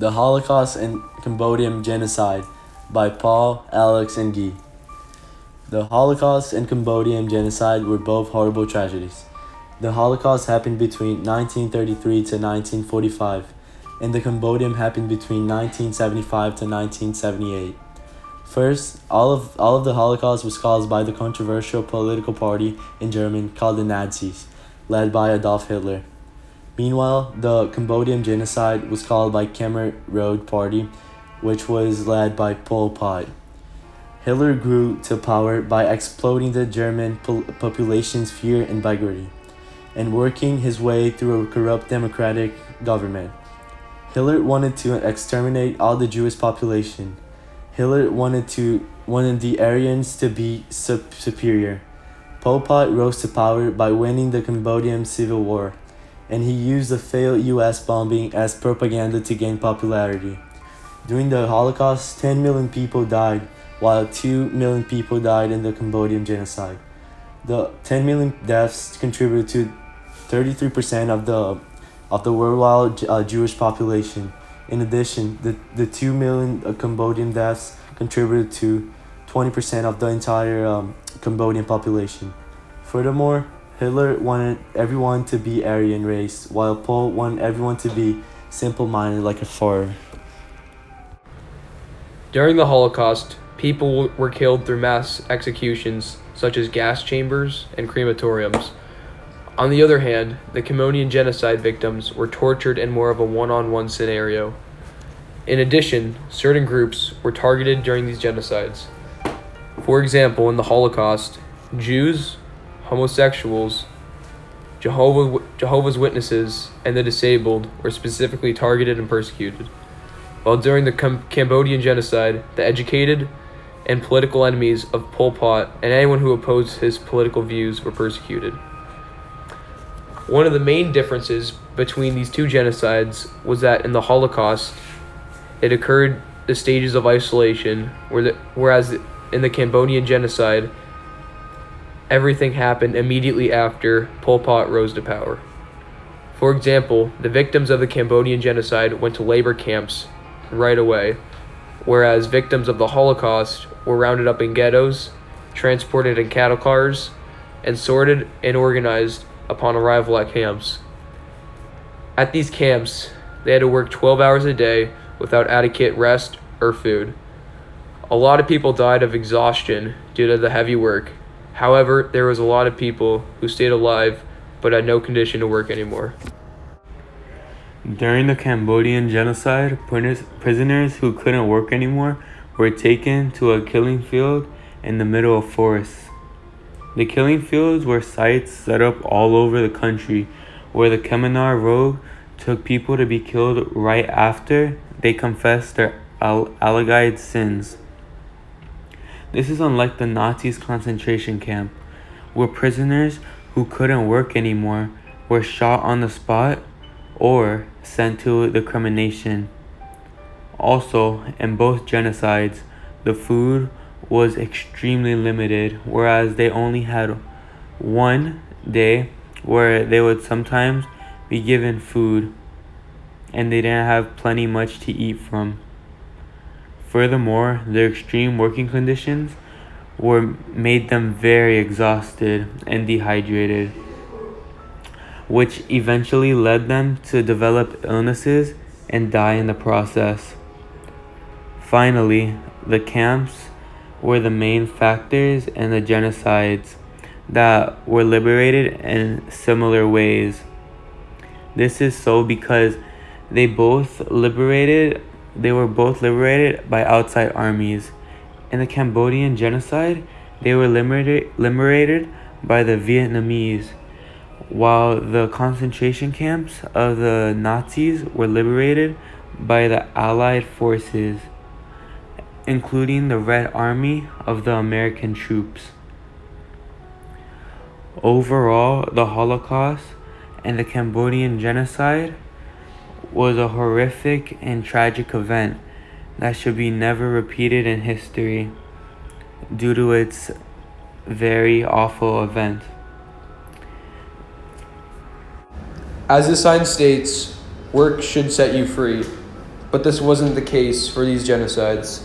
The Holocaust and Cambodian Genocide by Paul, Alex, and Guy. The Holocaust and Cambodian Genocide were both horrible tragedies. The Holocaust happened between 1933 to 1945, and the Cambodian happened between 1975 to 1978. First, all of the Holocaust was caused by the controversial political party in Germany called the Nazis, led by Adolf Hitler. Meanwhile, the Cambodian Genocide was caused by Khmer Rouge Party, which was led by Pol Pot. Hitler grew to power by exploiting the German population's fear and beggary, and working his way through a corrupt democratic government. Hitler wanted to exterminate all the Jewish population. Hitler wanted the Aryans to be superior. Pol Pot rose to power by winning the Cambodian Civil War, and he used the failed U.S. bombing as propaganda to gain popularity. During the Holocaust, 10 million people died, while 2 million people died in the Cambodian Genocide. The 10 million deaths contributed to 33% of the worldwide Jewish population. In addition, the 2 million Cambodian deaths contributed to 20% of the entire Cambodian population. Furthermore, Hitler wanted everyone to be Aryan race, while Pol wanted everyone to be simple-minded like a farmer. During the Holocaust, people were killed through mass executions such as gas chambers and crematoriums. On the other hand, the Cambodian genocide victims were tortured in more of a one-on-one scenario. In addition, certain groups were targeted during these genocides. For example, in the Holocaust, Jews, homosexuals, Jehovah's Witnesses, and the disabled were specifically targeted and persecuted. While during the Cambodian genocide, the educated and political enemies of Pol Pot and anyone who opposed his political views were persecuted. One of the main differences between these two genocides was that in the Holocaust, it occurred the stages of isolation, whereas in the Cambodian genocide, everything happened immediately after Pol Pot rose to power. For example, the victims of the Cambodian genocide went to labor camps right away, whereas victims of the Holocaust were rounded up in ghettos, transported in cattle cars, and sorted and organized upon arrival at camps. At these camps, they had to work 12 hours a day without adequate rest or food. A lot of people died of exhaustion due to the heavy work. However, there was a lot of people who stayed alive but had no condition to work anymore. During the Cambodian genocide, prisoners who couldn't work anymore were taken to a killing field in the middle of forests. The killing fields were sites set up all over the country where the Khmer Rouge took people to be killed right after they confessed their alleged sins. This is unlike the Nazis' concentration camp, where prisoners who couldn't work anymore were shot on the spot or sent to the cremation. Also, in both genocides, the food was extremely limited, whereas they only had one day where they would sometimes be given food and they didn't have plenty much to eat from. Furthermore, their extreme working conditions made them very exhausted and dehydrated, which eventually led them to develop illnesses and die in the process. Finally, the camps were the main factors in the genocides that were liberated in similar ways. This is so because they were both liberated by outside armies. In the Cambodian genocide, they were liberated by the Vietnamese, while the concentration camps of the Nazis were liberated by the Allied forces, including the Red Army of the American troops. Overall, the Holocaust and the Cambodian genocide was a horrific and tragic event that should be never repeated in history due to its very awful event. As the sign states, work should set you free. But this wasn't the case for these genocides.